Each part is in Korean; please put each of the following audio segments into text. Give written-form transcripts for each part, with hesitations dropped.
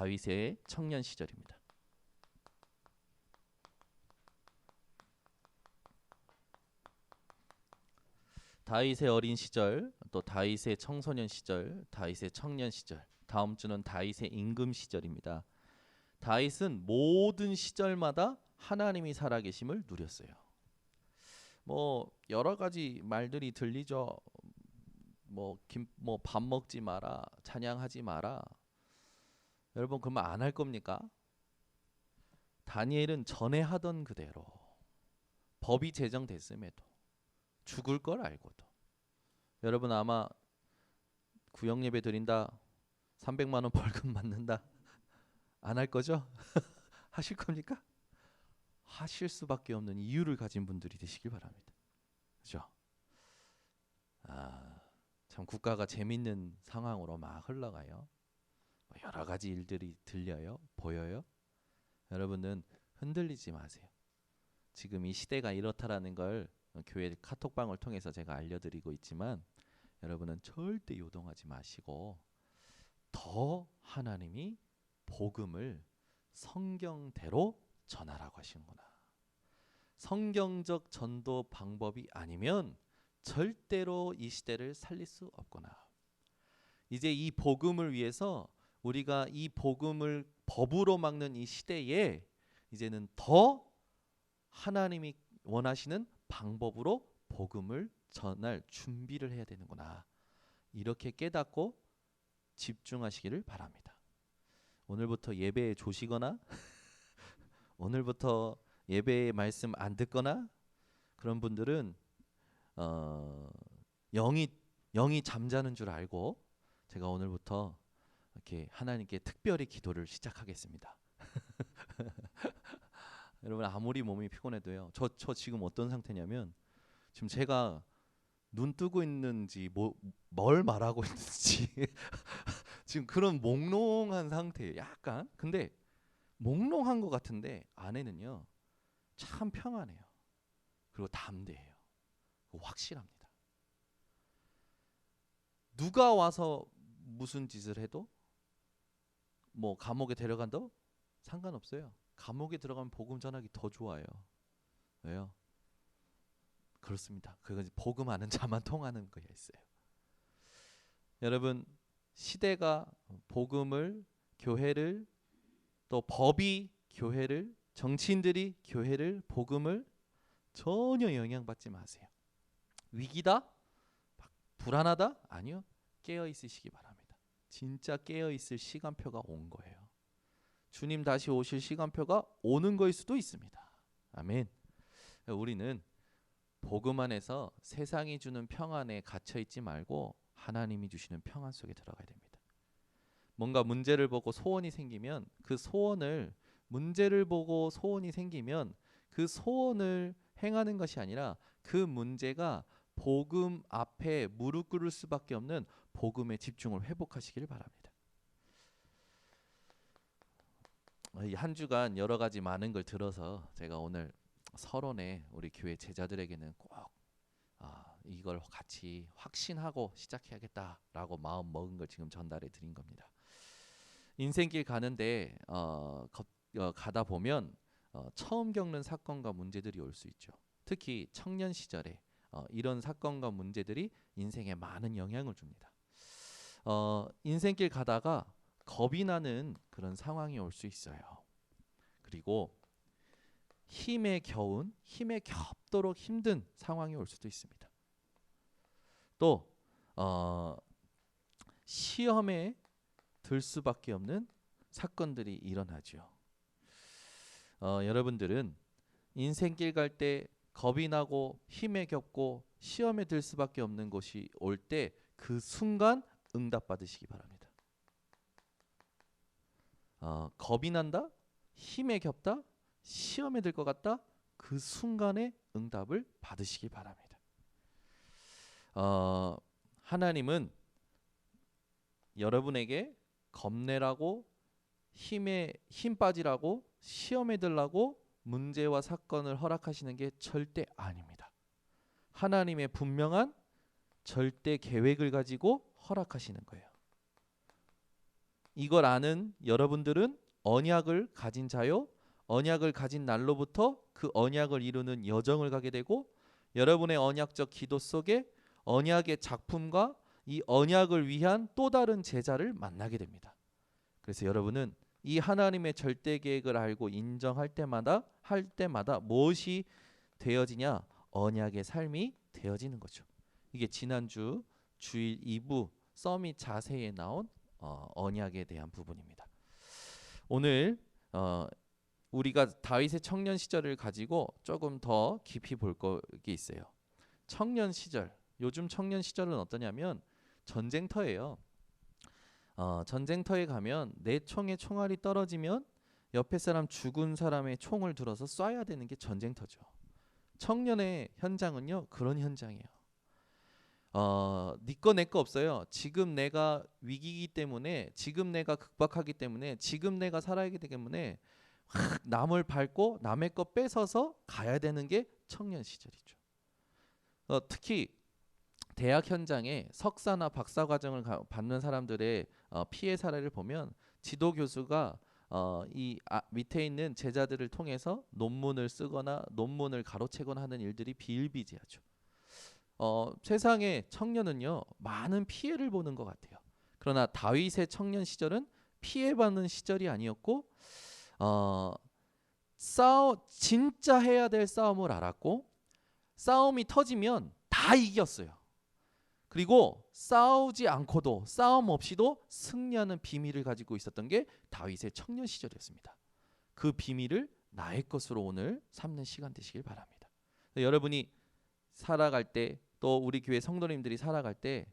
다윗의 청년 시절입니다. 다윗의 어린 시절, 또 다윗의 청소년 시절, 다윗의 청년 시절, 다음 주는 다윗의 임금 시절입니다. 다윗은 모든 시절마다 하나님이 살아계심을 누렸어요. 뭐 여러 가지 말들이 들리죠. 뭐 밥 먹지 마라, 찬양하지 마라. 여러분 그러면 안 할 겁니까? 다니엘은 전에 하던 그대로 법이 제정됐음에도 죽을 걸 알고도, 여러분 아마 구역 예배 드린다 300만 원 벌금 받는다 안 할 거죠? 하실 겁니까? 하실 수밖에 없는 이유를 가진 분들이 되시길 바랍니다. 그죠? 참 국가가 재밌는 상황으로 막 흘러가요. 여러 가지 일들이 들려요, 보여요. 여러분은 흔들리지 마세요. 지금 이 시대가 이렇다라는 걸 교회 카톡방을 통해서 제가 알려드리고 있지만, 여러분은 절대 요동하지 마시고 더 하나님이 복음을 성경대로 전하라고 하시는구나. 성경적 전도 방법이 아니면 절대로 이 시대를 살릴 수 없구나. 이제 이 복음을 위해서 우리가 이 복음을 법으로 막는 이 시대에 이제는 더 하나님이 원하시는 방법으로 복음을 전할 준비를 해야 되는구나. 이렇게 깨닫고 집중하시기를 바랍니다. 오늘부터 예배에 조시거나 오늘부터 예배의 말씀 안 듣거나 그런 분들은 영이 잠자는 줄 알고 제가 오늘부터 이렇게 하나님께 특별히 기도를 시작하겠습니다. 여러분 아무리 몸이 피곤해도요. 저 지금 어떤 상태냐면 지금 제가 눈 뜨고 있는지 뭘 말하고 있는지 지금 그런 몽롱한 상태예요. 약간. 근데 몽롱한 것 같은데 안에는요 참 평안해요. 그리고 담대해요. 확실합니다. 누가 와서 무슨 짓을 해도 뭐 감옥에 데려간다? 상관없어요. 감옥에 들어가면 복음 전하기 더 좋아요. 왜요? 그렇습니다. 그건 복음 아는 자만 통하는 거에 있어요. 여러분 시대가 복음을, 교회를, 또 법이 교회를, 정치인들이 교회를, 복음을 전혀 영향받지 마세요. 위기다? 불안하다? 아니요. 깨어 있으시기 바랍니다. 진짜 깨어 있을 시간표가 온 거예요. 주님 다시 오실 시간표가 오는 거일 수도 있습니다. 아멘. 우리는 복음 안에서 세상이 주는 평안에 갇혀 있지 말고 하나님이 주시는 평안 속에 들어가야 됩니다. 뭔가 문제를 보고 소원이 생기면 그 소원을, 문제를 보고 소원이 생기면 그 소원을 행하는 것이 아니라 그 문제가 복음 앞에 무릎 꿇을 수밖에 없는 복음의 집중을 회복하시길 바랍니다. 한 주간 여러 가지 많은 걸 들어서 제가 오늘 서론에 우리 교회 제자들에게는 꼭 이걸 같이 확신하고 시작해야겠다라고 마음 먹은 걸 지금 전달해 드린 겁니다. 인생길 가는데 가다 보면 처음 겪는 사건과 문제들이 올 수 있죠. 특히 청년 시절에 이런 사건과 문제들이 인생에 많은 영향을 줍니다. 인생길 가다가 겁이 나는 그런 상황이 올 수 있어요. 그리고 힘에 겹도록 힘든 상황이 올 수도 있습니다. 또 시험에 들 수밖에 없는 사건들이 일어나죠. 여러분들은 인생길 갈 때 겁이 나고 힘에 겹고 시험에 들 수밖에 없는 곳이 올 때 그 순간 응답 받으시기 바랍니다. 겁이 난다, 힘에 겹다, 시험에 들 것 같다, 그 순간에 응답을 받으시기 바랍니다. 하나님은 여러분에게 겁내라고, 힘 빠지라고, 시험에 들라고 문제와 사건을 허락하시는 게 절대 아닙니다. 하나님의 분명한 절대 계획을 가지고 허락하시는 거예요. 이걸 아는 여러분들은 언약을 가진 자요. 언약을 가진 날로부터 그 언약을 이루는 여정을 가게 되고 여러분의 언약적 기도 속에 언약의 작품과 이 언약을 위한 또 다른 제자를 만나게 됩니다. 그래서 여러분은 이 하나님의 절대 계획을 알고 인정할 때마다 무엇이 되어지냐? 언약의 삶이 되어지는 거죠. 이게 지난주 주일 2부 서밋 자세에 나온 언약에 대한 부분입니다. 오늘 우리가 다윗의 청년 시절을 가지고 조금 더 깊이 볼 게 있어요. 청년 시절, 요즘 청년 시절은 어떠냐면 전쟁터예요. 전쟁터에 가면 내 총에 총알이 떨어지면 옆에 사람 죽은 사람의 총을 들어서 쏴야 되는 게 전쟁터죠. 청년의 현장은요 그런 현장이에요. 니꺼 내꺼 없어요. 지금 내가 위기이기 때문에, 지금 내가 극박하기 때문에, 지금 내가 살아야 되기 때문에 남을 밟고 남의 거 뺏어서 가야 되는 게 청년 시절이죠. 특히 대학 현장에 석사나 박사 과정을 받는 사람들의 피해 사례를 보면 지도 교수가 밑에 있는 제자들을 통해서 논문을 쓰거나 논문을 가로채거나 하는 일들이 비일비재하죠. 세상의 청년은요 많은 피해를 보는 것 같아요. 그러나 다윗의 청년 시절은 피해받는 시절이 아니었고 진짜 해야 될 싸움을 알았고 싸움이 터지면 다 이겼어요. 그리고 싸우지 않고도 싸움 없이도 승리하는 비밀을 가지고 있었던 게 다윗의 청년 시절이었습니다. 그 비밀을 나의 것으로 오늘 삼는 시간 되시길 바랍니다. 여러분이 살아갈 때 또 우리 교회 성도님들이 살아갈 때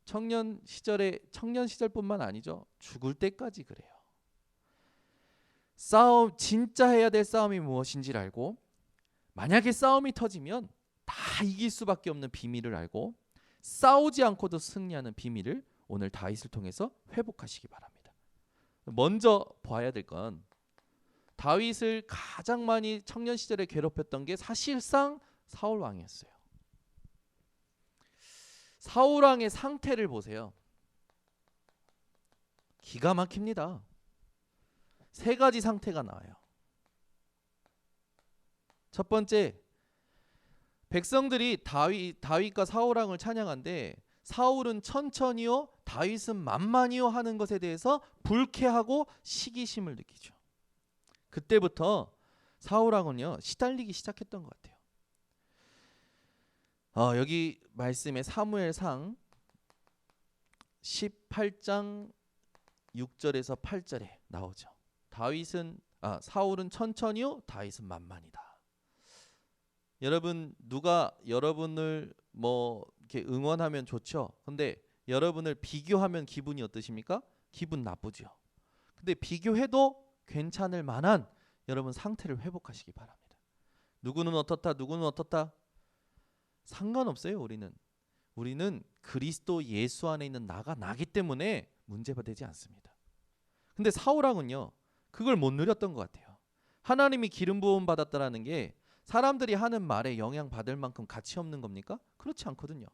청년 시절뿐만 아니죠. 죽을 때까지 그래요. 진짜 해야 될 싸움이 무엇인지를 알고 만약에 싸움이 터지면 다 이길 수밖에 없는 비밀을 알고 싸우지 않고도 승리하는 비밀을 오늘 다윗을 통해서 회복하시기 바랍니다. 먼저 봐야 될 건 다윗을 가장 많이 청년 시절에 괴롭혔던 게 사실상 사울 왕이었어요. 사울 왕의 상태를 보세요. 기가 막힙니다. 세 가지 상태가 나와요. 첫 번째, 백성들이 다윗과 사울 왕을 찬양한데 사울은 천천히요 다윗은 만만히요 하는 것에 대해서 불쾌하고 시기심을 느끼죠. 그때부터 사울 왕은요 시달리기 시작했던 것 같아요. 여기 말씀에 사무엘상 18장 6절에서 8절에 나오죠. 사울은 천천히요 다윗은 만만이다. 여러분 누가 여러분을 이렇게 응원하면 좋죠. 근데 여러분을 비교하면 기분이 어떠십니까? 기분 나쁘죠. 근데 비교해도 괜찮을 만한 여러분 상태를 회복하시기 바랍니다. 누구는 어떻다 상관없어요. 우리는 그리스도 예수 안에 있는 나가 나기 때문에 문제가 되지 않습니다. 근데 사울 왕은요 그걸 못 누렸던 것 같아요. 하나님이 기름 부음 받았다라는 게 사람들이 하는 말에 영향 받을 만큼 가치 없는 겁니까? 그렇지 않거든요.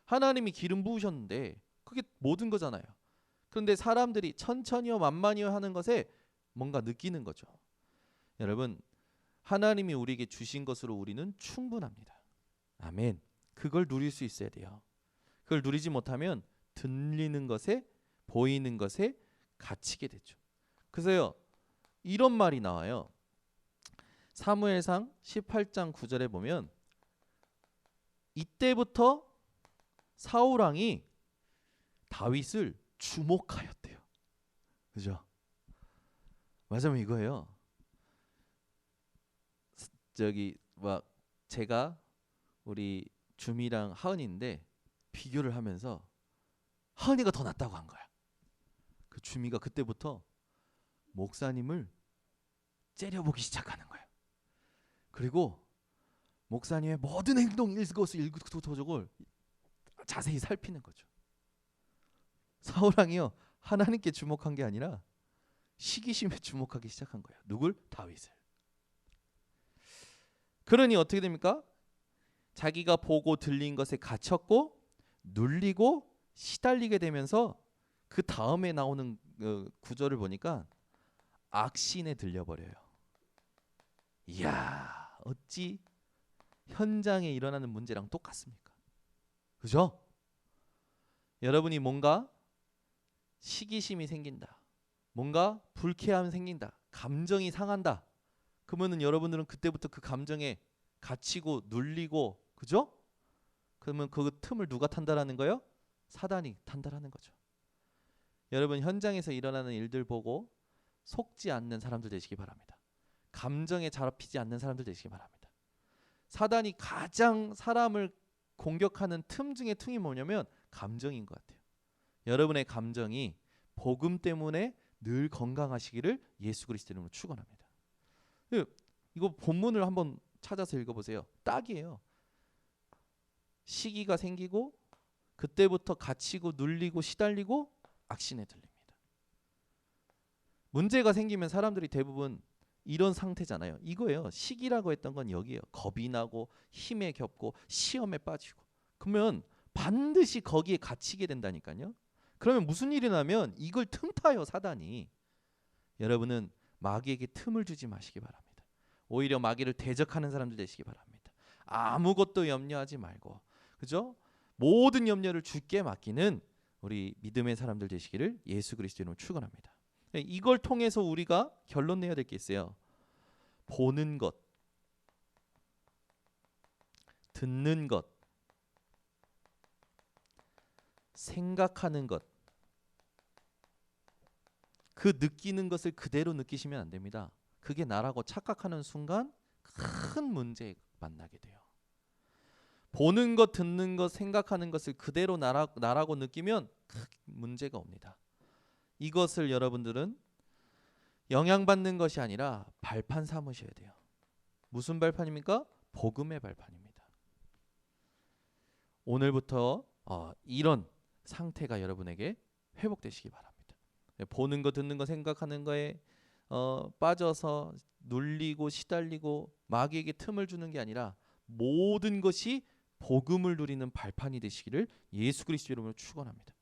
하나님이 기름 부으셨는데 그게 모든 거잖아요. 그런데 사람들이 천천히요 만만히요 하는 것에 뭔가 느끼는 거죠. 여러분 하나님이 우리에게 주신 것으로 우리는 충분합니다. 아멘. 그걸 누릴 수 있어야 돼요. 그걸 누리지 못하면 들리는 것에 보이는 것에 갇히게 되죠. 그래서요 이런 말이 나와요. 사무엘상 18장 9절에 보면 이때부터 사울 왕이 다윗을 주목하였대요. 그죠? 맞으면 이거예요. 제가 우리 주미랑 하은이인데 비교를 하면서 하은이가 더 낫다고 한 거야. 그 주미가 그때부터 목사님을 째려보기 시작하는 거예요. 그리고 목사님의 모든 행동 일거수일투족을 자세히 살피는 거죠. 사울 왕이요 하나님께 주목한 게 아니라 시기심에 주목하기 시작한 거예요. 누굴? 다윗을. 그러니 어떻게 됩니까? 자기가 보고 들린 것에 갇혔고 눌리고 시달리게 되면서 그 다음에 나오는 구절을 보니까 악신에 들려버려요. 이야, 어찌 현장에 일어나는 문제랑 똑같습니까? 그죠? 여러분이 뭔가 시기심이 생긴다, 뭔가 불쾌함이 생긴다, 감정이 상한다, 그러면은 여러분들은 그때부터 그 감정에 갇히고 눌리고, 그죠? 그러면 그 틈을 누가 탄다라는 거예요? 사단이 탄다라는 거죠. 여러분 현장에서 일어나는 일들 보고 속지 않는 사람들 되시기 바랍니다. 감정에 잡히지 않는 사람들 되시기 바랍니다. 사단이 가장 사람을 공격하는 틈 중에 틈이 뭐냐면 감정인 것 같아요. 여러분의 감정이 복음 때문에 늘 건강하시기를 예수 그리스도 이름으로 축원합니다. 이거 본문을 한번 찾아서 읽어보세요. 딱이에요. 시기가 생기고 그때부터 갇히고 눌리고 시달리고 악신에 들립니다. 문제가 생기면 사람들이 대부분 이런 상태잖아요. 이거예요. 시기라고 했던 건 여기예요. 겁이 나고 힘에 겹고 시험에 빠지고. 그러면 반드시 거기에 갇히게 된다니까요. 그러면 무슨 일이 나면 이걸 틈타요, 사단이. 여러분은 마귀에게 틈을 주지 마시기 바랍니다. 오히려 마귀를 대적하는 사람들 되시기 바랍니다. 아무것도 염려하지 말고, 그죠? 모든 염려를 주께 맡기는 우리 믿음의 사람들 되시기를 예수 그리스도 이름으로 축원합니다. 이걸 통해서 우리가 결론 내야 될 게 있어요. 보는 것, 듣는 것, 생각하는 것, 그 느끼는 것을 그대로 느끼시면 안 됩니다. 그게 나라고 착각하는 순간 큰 문제 만나게 돼요. 보는 것, 듣는 것, 생각하는 것을 그대로 나라고 느끼면 큰 문제가 옵니다. 이것을 여러분들은 영향받는 것이 아니라 발판 삼으셔야 돼요. 무슨 발판입니까? 복음의 발판입니다. 오늘부터 이런 상태가 여러분에게 회복되시기 바랍니다. 보는 거, 듣는 거, 생각하는 거에 빠져서 눌리고 시달리고 마귀에게 틈을 주는 게 아니라 모든 것이 복음을 누리는 발판이 되시기를 예수 그리스도 이름으로 축원합니다.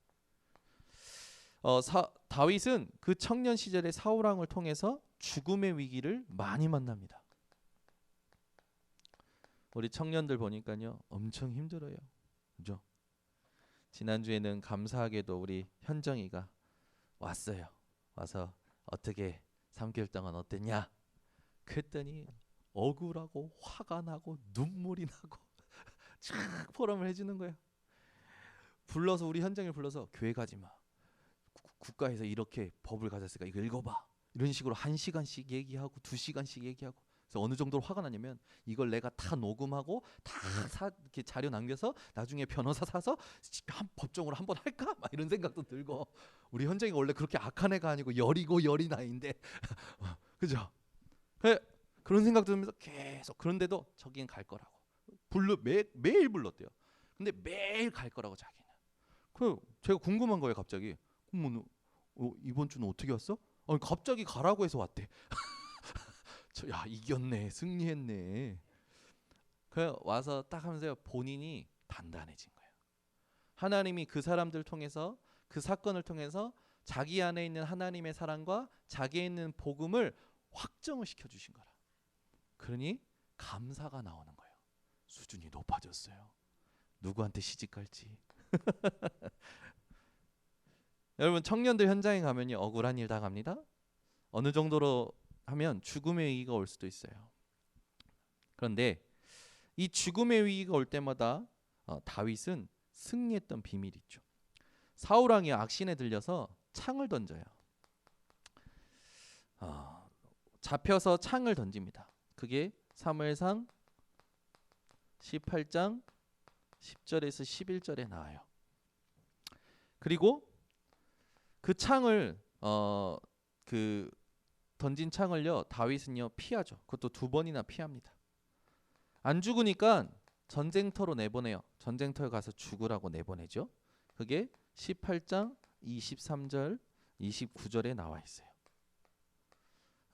다윗은 그 청년 시절의 사울 왕을 통해서 죽음의 위기를 많이 만납니다. 우리 청년들 보니까요 엄청 힘들어요. 그죠? 지난주에는 감사하게도 우리 현정이가 왔어요. 와서 어떻게 3개월 동안 어땠냐? 그랬더니 억울하고 화가 나고 눈물이 나고 쫙 포럼을 해주는 거예요. 불러서 우리 현정이를 불러서 교회 가지 마. 국가에서 이렇게 법을 가졌으니까 이거 읽어봐. 이런 식으로 1시간씩 얘기하고 2시간씩 얘기하고. 그래서 어느 정도로 화가 나냐면 이걸 내가 다 녹음하고 다 이렇게 자료 남겨서 나중에 변호사 사서 법정으로 한번 할까? 막 이런 생각도 들고. 우리 현정이가 원래 그렇게 악한 애가 아니고 열이고 열이 나인데 그죠? 그런 생각 들면서 계속. 그런데도 저기는 갈 거라고. 매일 불렀대요. 근데 매일 갈 거라고 자기는. 그 제가 궁금한 거예요 갑자기. 이번 주는 어떻게 왔어? 아니 갑자기 가라고 해서 왔대. 야 이겼네, 승리했네. 그 와서 딱 하면서요 본인이 단단해진 거예요. 하나님이 그 사람들 통해서, 그 사건을 통해서 자기 안에 있는 하나님의 사랑과 자기에 있는 복음을 확정을 시켜주신 거라. 그러니 감사가 나오는 거예요. 수준이 높아졌어요. 누구한테 시집갈지. 여러분 청년들 현장에 가면요 억울한 일 당합니다. 어느 정도로 하면 죽음의 위기가 올 수도 있어요. 그런데 이 죽음의 위기가 올 때마다 다윗은 승리했던 비밀이 있죠. 사울 왕이 악신에 들려서 창을 던져요. 잡혀서 창을 던집니다. 그게 사무엘상 18장 10절에서 11절에 나와요. 그리고 그 창을 그 던진 창을요 다윗은요 피하죠. 그것도 2번이나 피합니다. 안 죽으니까 전쟁터로 내보내요. 전쟁터에 가서 죽으라고 내보내죠. 그게 18장 23절 29절에 나와 있어요.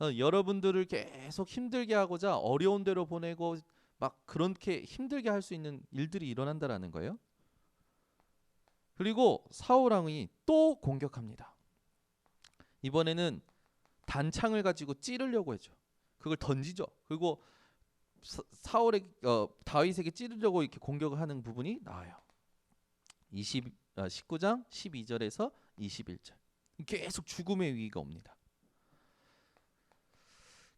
여러분들을 계속 힘들게 하고자 어려운 데로 보내고 막 그렇게 힘들게 할 수 있는 일들이 일어난다라는 거예요. 그리고 사울 왕이 또 공격합니다. 이번에는 단창을 가지고 찌르려고 했죠. 그걸 던지죠. 그리고 다윗에게 찌르려고 이렇게 공격을 하는 부분이 나와요. 19장 12절에서 21절. 계속 죽음의 위기가 옵니다.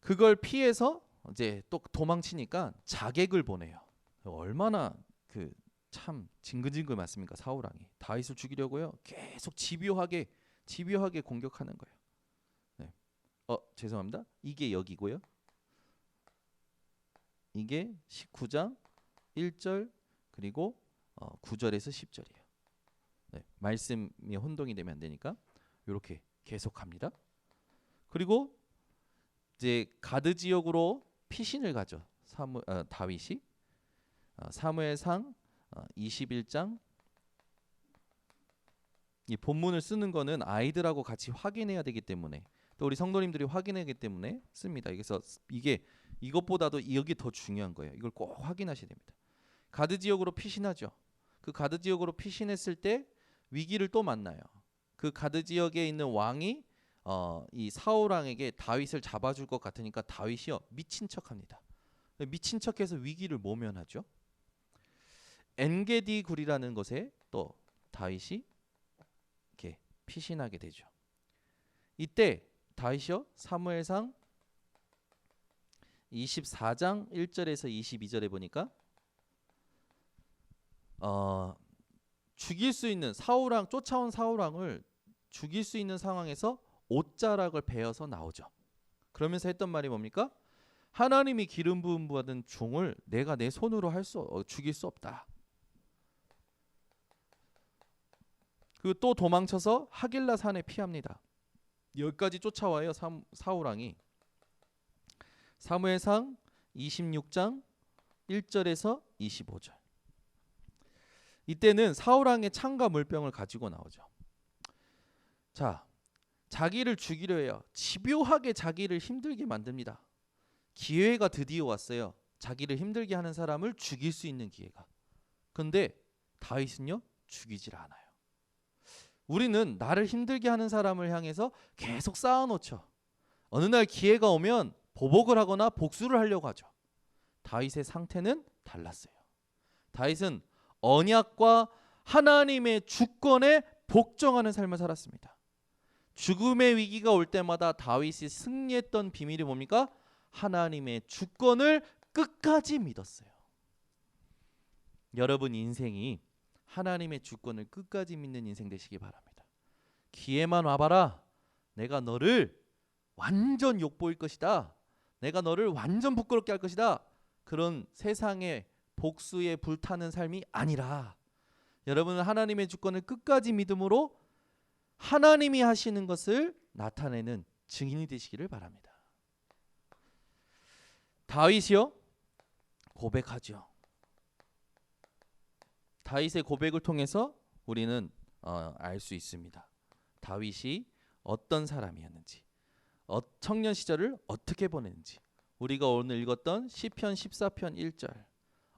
그걸 피해서 이제 또 도망치니까 자객을 보내요. 얼마나 참 징글징글 맞습니까? 사울 왕이 다윗을 죽이려고요. 계속 집요하게 공격하는 거예요. 네. 죄송합니다. 이게 여기고요. 이게 19장 1절 그리고 9절에서 10절이에요. 네. 말씀이 혼동이 되면 안 되니까 이렇게 계속합니다. 그리고 이제 가드 지역으로 피신을 가죠. 다윗이 사무엘상 21장 이 본문을 쓰는 거는 아이들하고 같이 확인해야 되기 때문에 또 우리 성도님들이 확인하기 때문에 씁니다. 그래서 이것보다도 여기 더 중요한 거예요. 이걸 꼭 확인하셔야 됩니다. 가드 지역으로 피신하죠. 그 가드 지역으로 피신했을 때 위기를 또 만나요. 그 가드 지역에 있는 왕이 이 사울 왕에게 다윗을 잡아줄 것 같으니까 다윗이요 미친 척합니다. 미친 척해서 위기를 모면하죠. 엔게디 굴이라는 곳에 또 다윗이 이렇게 피신하게 되죠. 이때 다윗이요 사무엘상 24장 1절에서 22절에 보니까 죽일 수 있는 쫓아온 사울 왕을 죽일 수 있는 상황에서 옷자락을 베어서 나오죠. 그러면서 했던 말이 뭡니까? 하나님이 기름 부음 받은 종을 내가 내 손으로 죽일 수 없다. 그리고 또 도망쳐서 하길라 산에 피합니다. 여기까지 쫓아와요. 사울 왕이. 사무엘상 26장 1절에서 25절. 이때는 사울 왕의 창과 물병을 가지고 나오죠. 자, 자기를 죽이려 해요. 집요하게 자기를 힘들게 만듭니다. 기회가 드디어 왔어요. 자기를 힘들게 하는 사람을 죽일 수 있는 기회가. 근데 다윗은요 죽이질 않아요. 우리는 나를 힘들게 하는 사람을 향해서 계속 쌓아놓죠. 어느 날 기회가 오면 보복을 하거나 복수를 하려고 하죠. 다윗의 상태는 달랐어요. 다윗은 언약과 하나님의 주권에 복종하는 삶을 살았습니다. 죽음의 위기가 올 때마다 다윗이 승리했던 비밀이 뭡니까? 하나님의 주권을 끝까지 믿었어요. 여러분 인생이 하나님의 주권을 끝까지 믿는 인생 되시기 바랍니다. 기회만 와봐라. 내가 너를 완전 욕보일 것이다. 내가 너를 완전 부끄럽게 할 것이다. 그런 세상의 복수에 불타는 삶이 아니라 여러분은 하나님의 주권을 끝까지 믿음으로 하나님이 하시는 것을 나타내는 증인이 되시기를 바랍니다. 다윗이요 고백하죠. 다윗의 고백을 통해서 우리는 알 수 있습니다. 다윗이 어떤 사람이었는지, 청년 시절을 어떻게 보냈는지. 우리가 오늘 읽었던 시편 14편 1절.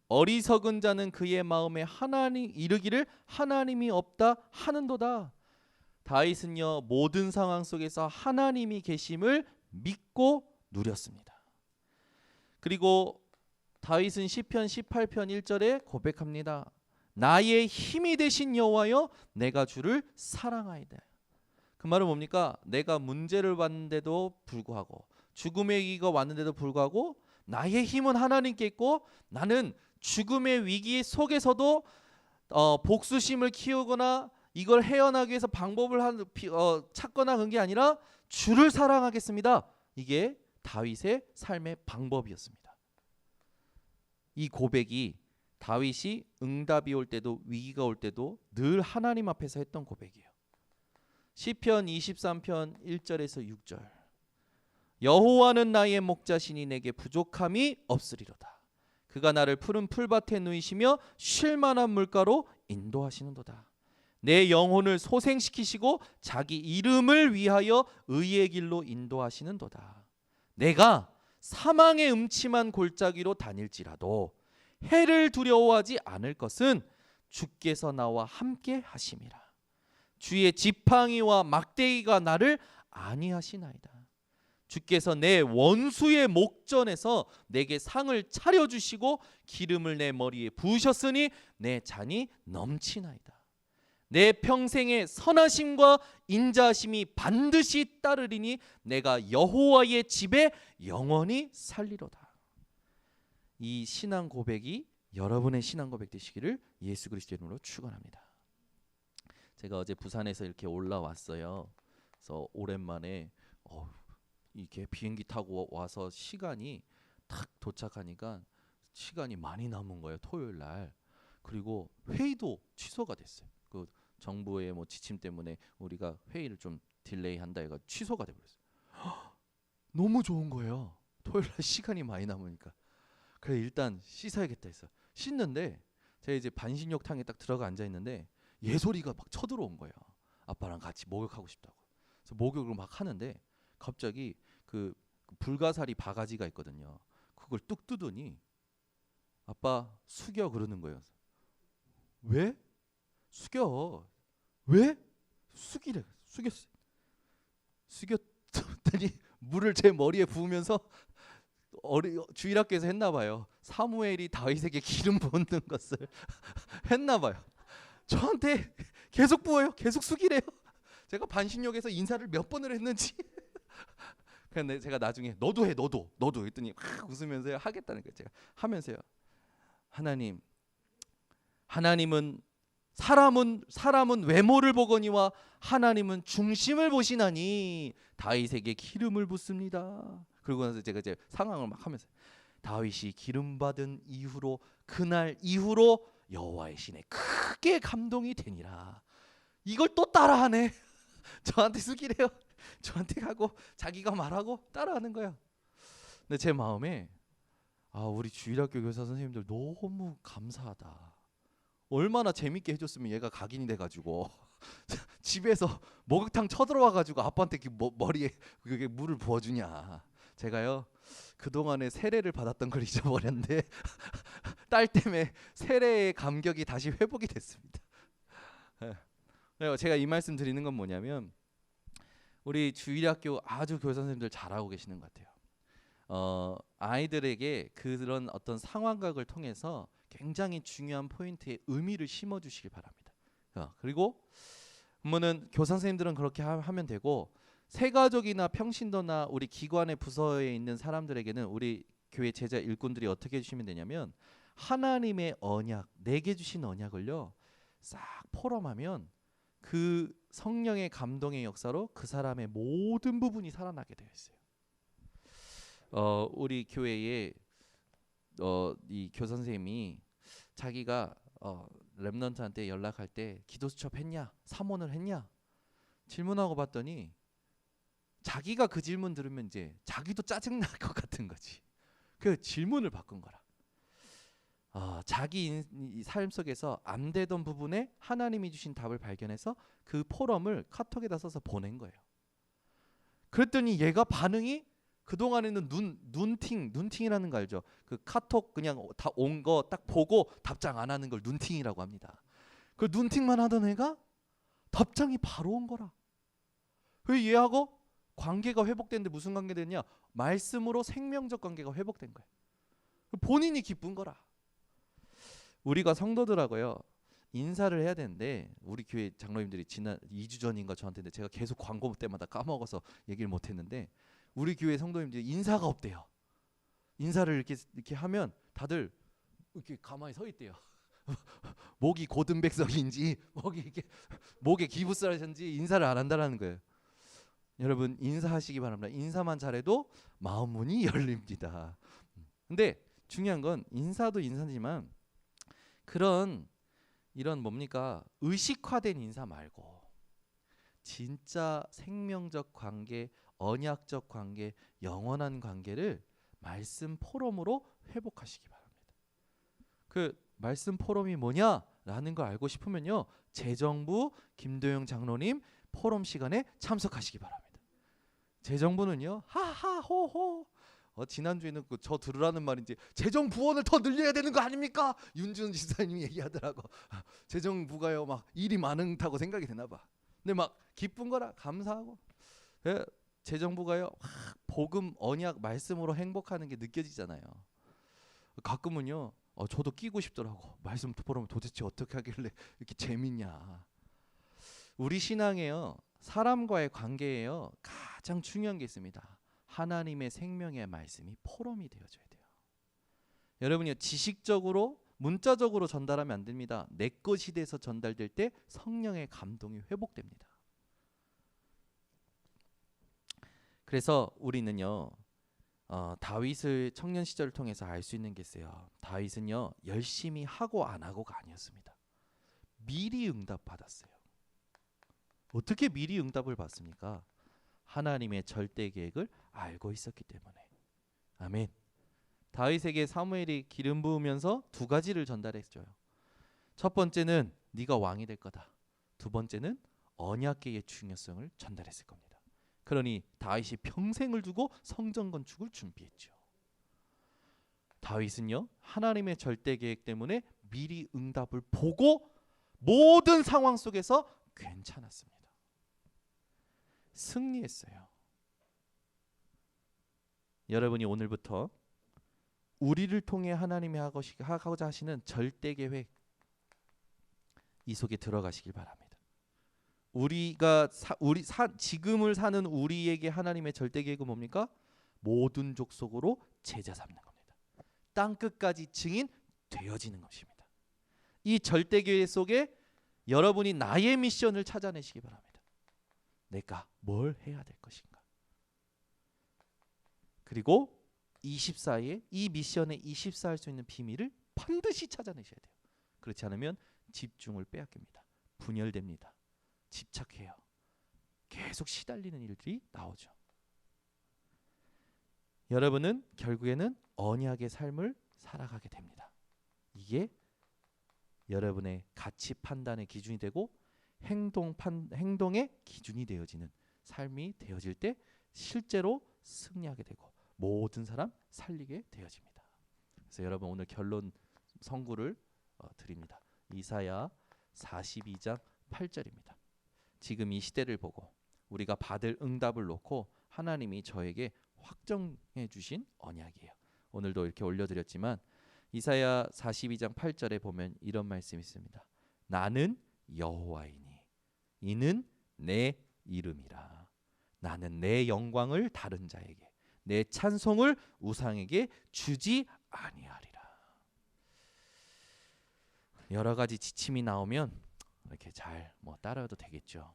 어리석은 자는 그의 마음에 이르기를 하나님이 없다 하는도다. 다윗은요 모든 상황 속에서 하나님이 계심을 믿고 누렸습니다. 그리고 다윗은 시편 18편 1절에 고백합니다. 나의 힘이 되신 여호와여 내가 주를 사랑하이다. 그 말은 뭡니까? 내가 문제를 받는데도 불구하고 죽음의 위기가 왔는데도 불구하고 나의 힘은 하나님께 있고 나는 죽음의 위기 속에서도 복수심을 키우거나 이걸 헤어나기 위해서 방법을 찾거나 그런 게 아니라 주를 사랑하겠습니다. 이게 다윗의 삶의 방법이었습니다. 이 고백이 다윗이 응답이 올 때도 위기가 올 때도 늘 하나님 앞에서 했던 고백이에요. 시편 23편 1절에서 6절. 여호와는 나의 목자시니 내게 부족함이 없으리로다. 그가 나를 푸른 풀밭에 누이시며 쉴 만한 물가로 인도하시는도다. 내 영혼을 소생시키시고 자기 이름을 위하여 의의 길로 인도하시는도다. 내가 사망의 음침한 골짜기로 다닐지라도 해를 두려워하지 않을 것은 주께서 나와 함께 하심이라. 주의 지팡이와 막대기가 나를 아니하시나이다. 주께서 내 원수의 목전에서 내게 상을 차려주시고 기름을 내 머리에 부으셨으니 내 잔이 넘치나이다. 내 평생의 선하심과 인자하심이 반드시 따르리니 내가 여호와의 집에 영원히 살리로다. 이 신앙 고백이 여러분의 신앙 고백 되시기를 예수 그리스도의 이름으로 축원합니다. 제가 어제 부산에서 이렇게 올라왔어요. 그래서 오랜만에 이렇게 비행기 타고 와서 시간이 딱 도착하니까 시간이 많이 남은 거예요. 토요일 날. 그리고 회의도 취소가 됐어요. 그 정부의 뭐 지침 때문에 우리가 회의를 좀 딜레이한다 해가 취소가 돼버렸어요. 너무 좋은 거예요. 토요일 날 시간이 많이 남으니까. 그래 일단 씻어야겠다 해서 씻는데 제가 이제 반신욕탕에 딱 들어가 앉아 있는데 예솔이가 막 쳐들어온 거예요. 아빠랑 같이 목욕하고 싶다고. 그래서 목욕을 막 하는데 갑자기 그 불가사리 바가지가 있거든요. 그걸 뚝 뜯으니 아빠 숙여 그러는 거예요. 왜? 숙여. 왜? 숙이래. 숙였어. 숙였더니 물을 제 머리에 부으면서 주일학교에서 했나 봐요. 사무엘이 다윗에게 기름 붓는 것을 했나 봐요. 저한테 계속 부어요. 계속 숙이래요. 제가 반신욕에서 인사를 몇 번을 했는지. 근데 제가 나중에 너도 해, 너도 했더니 웃으면서 하겠다는 거예요. 제가 하면서요. 하나님은 사람은 외모를 보거니와 하나님은 중심을 보시나니 다윗에게 기름을 붓습니다. 그러고 나서 제가 이제 상황을 막 하면서 다윗이 기름 받은 이후로 그날 이후로 여호와의 신에 크게 감동이 되니라. 이걸 또 따라하네. 저한테 숙이래요. 저한테 가고 자기가 말하고 따라하는 거예요. 근데 제 마음에 우리 주일학교 교사 선생님들 너무 감사하다. 얼마나 재밌게 해줬으면 얘가 각인이 돼가지고 집에서 목욕탕 쳐들어와가지고 아빠한테 머리에 그게 물을 부어주냐. 제가요 그동안에 세례를 받았던 걸 잊어버렸는데 딸 때문에 세례의 감격이 다시 회복이 됐습니다. 제가 이 말씀 드리는 건 뭐냐면 우리 주일학교 아주 교사 선생님들 잘하고 계시는 것 같아요. 아이들에게 그런 어떤 상황극을 통해서 굉장히 중요한 포인트에 의미를 심어주시길 바랍니다. 그리고 그러면은 교사 선생님들은 그렇게 하면 되고 세가족이나 평신도나 우리 기관의 부서에 있는 사람들에게는 우리 교회 제자 일꾼들이 어떻게 해주시면 되냐면 하나님의 언약, 내게 주신 언약을요 싹 포럼하면 그 성령의 감동의 역사로 그 사람의 모든 부분이 살아나게 되어 있어요. 우리 교회에 이 교사 선생님이 자기가 렘넌트한테 연락할 때 기도 수첩 했냐, 사모를 했냐 질문하고 봤더니 자기가 그 질문 들으면 이제 자기도 짜증 날 것 같은 거지. 그 질문을 바꾼 거라. 자기 삶 속에서 안 되던 부분에 하나님이 주신 답을 발견해서 그 포럼을 카톡에다 써서 보낸 거예요. 그랬더니 얘가 반응이 그동안에는 눈팅이라는 거 알죠? 그 카톡 그냥 다 온 거 딱 보고 답장 안 하는 걸 눈팅이라고 합니다. 그 눈팅만 하던 애가 답장이 바로 온 거라. 그 얘하고 관계가 회복됐는데 무슨 관계 됐냐? 말씀으로 생명적 관계가 회복된 거예요. 본인이 기쁜 거라. 우리가 성도들하고요 인사를 해야 되는데 우리 교회 장로님들이 지난 2주 전인가 저한테 제가 계속 광고 때마다 까먹어서 얘기를 못했는데 우리 교회 성도님들이 인사가 없대요. 인사를 이렇게 하면 다들 이렇게 가만히 서 있대요. 목이 고든 백성인지 목에 기부스라든지 인사를 안 한다라는 거예요. 여러분 인사하시기 바랍니다. 인사만 잘해도 마음 문이 열립니다. 근데 중요한 건 인사도 인사지만 이런 뭡니까? 의식화된 인사 말고 진짜 생명적 관계, 언약적 관계, 영원한 관계를 말씀 포럼으로 회복하시기 바랍니다. 그 말씀 포럼이 뭐냐라는 걸 알고 싶으면요. 재정부 김도영 장로님 포럼 시간에 참석하시기 바랍니다. 재정부는요. 하하호호. 지난주에는 저 들으라는 말인지 재정 부원을 더 늘려야 되는 거 아닙니까? 윤준 지사님이 얘기하더라고. 재정 부가요 막 일이 많다고 생각이 되나 봐. 근데 막 기쁜 거라 감사하고 예, 제 정부가요 복음 언약 말씀으로 행복하는 게 느껴지잖아요. 가끔은요 저도 끼고 싶더라고. 말씀 보면 도대체 어떻게 하길래 이렇게 재밌냐. 우리 신앙에요 사람과의 관계에요 가장 중요한 게 있습니다. 하나님의 생명의 말씀이 포럼이 되어줘야 돼요. 여러분이 지식적으로 문자적으로 전달하면 안 됩니다. 내 것이 돼서 전달될 때 성령의 감동이 회복됩니다. 그래서 우리는요 다윗을 청년 시절을 통해서 알 수 있는 게 있어요. 다윗은요 열심히 하고 안 하고가 아니었습니다. 미리 응답 받았어요. 어떻게 미리 응답을 받습니까? 하나님의 절대 계획을 알고 있었기 때문에. 아멘. 다윗에게 사무엘이 기름 부으면서 두 가지를 전달했어요. 첫 번째는 네가 왕이 될 거다. 두 번째는 언약궤의 중요성을 전달했을 겁니다. 그러니 다윗이 평생을 두고 성전 건축을 준비했죠. 다윗은요 하나님의 절대 계획 때문에 미리 응답을 보고 모든 상황 속에서 괜찮았습니다. 승리했어요. 여러분이 오늘부터 우리를 통해 하나님이 하고자 하시는 절대 계획 이 속에 들어가시길 바랍니다. 우리가 지금을 사는 우리에게 하나님의 절대 계획은 뭡니까? 모든 족속으로 제자 삼는 겁니다. 땅 끝까지 증인 되어지는 것입니다. 이 절대 계획 속에 여러분이 나의 미션을 찾아내시기 바랍니다. 내가 뭘 해야 될 것인가? 그리고 24에 이 미션에 24할 수 있는 비밀을 반드시 찾아내셔야 돼요. 그렇지 않으면 집중을 빼앗깁니다. 분열됩니다. 집착해요. 계속 시달리는 일들이 나오죠. 여러분은 결국에는 언약의 삶을 살아가게 됩니다. 이게 여러분의 가치 판단의 기준이 되고 행동의 기준이 되어지는 삶이 되어질 때 실제로 승리하게 되고 모든 사람 살리게 되어집니다. 그래서 여러분 오늘 결론 선구를 드립니다. 이사야 42장 8절입니다. 지금 이 시대를 보고 우리가 받을 응답을 놓고 하나님이 저에게 확정해 주신 언약이에요. 오늘도 이렇게 올려드렸지만 이사야 42장 8절에 보면 이런 말씀이 있습니다. 나는 여호와이니 이는 내 이름이라. 나는 내 영광을 다른 자에게 내 찬송을 우상에게 주지 아니하리라. 여러 가지 지침이 나오면 이렇게 잘 따라도 되겠죠.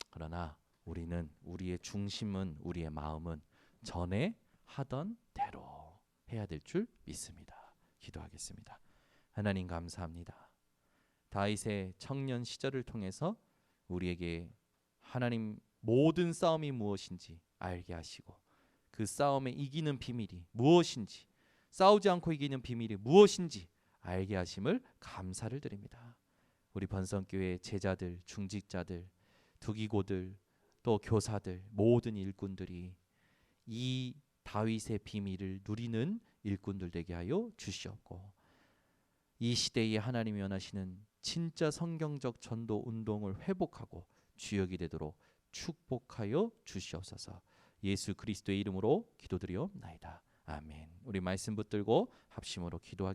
그러나 우리는 우리의 중심은 우리의 마음은 전에 하던 대로 해야 될 줄 믿습니다. 기도하겠습니다. 하나님 감사합니다. 다윗의 청년 시절을 통해서 우리에게 하나님 모든 싸움이 무엇인지 알게 하시고 그 싸움에 이기는 비밀이 무엇인지 싸우지 않고 이기는 비밀이 무엇인지 알게 하심을 감사를 드립니다. 우리 번성교회 제자들, 중직자들, 두기고들, 또 교사들, 모든 일꾼들이 이 다윗의 비밀을 누리는 일꾼들 되게 하여 주시옵고 이 시대에 하나님이 원하시는 진짜 성경적 전도 운동을 회복하고 주역이 되도록 축복하여 주시옵소서. 예수 그리스도의 이름으로 기도드리옵나이다. 아멘. 우리 말씀 붙들고 합심으로 기도하겠습니다.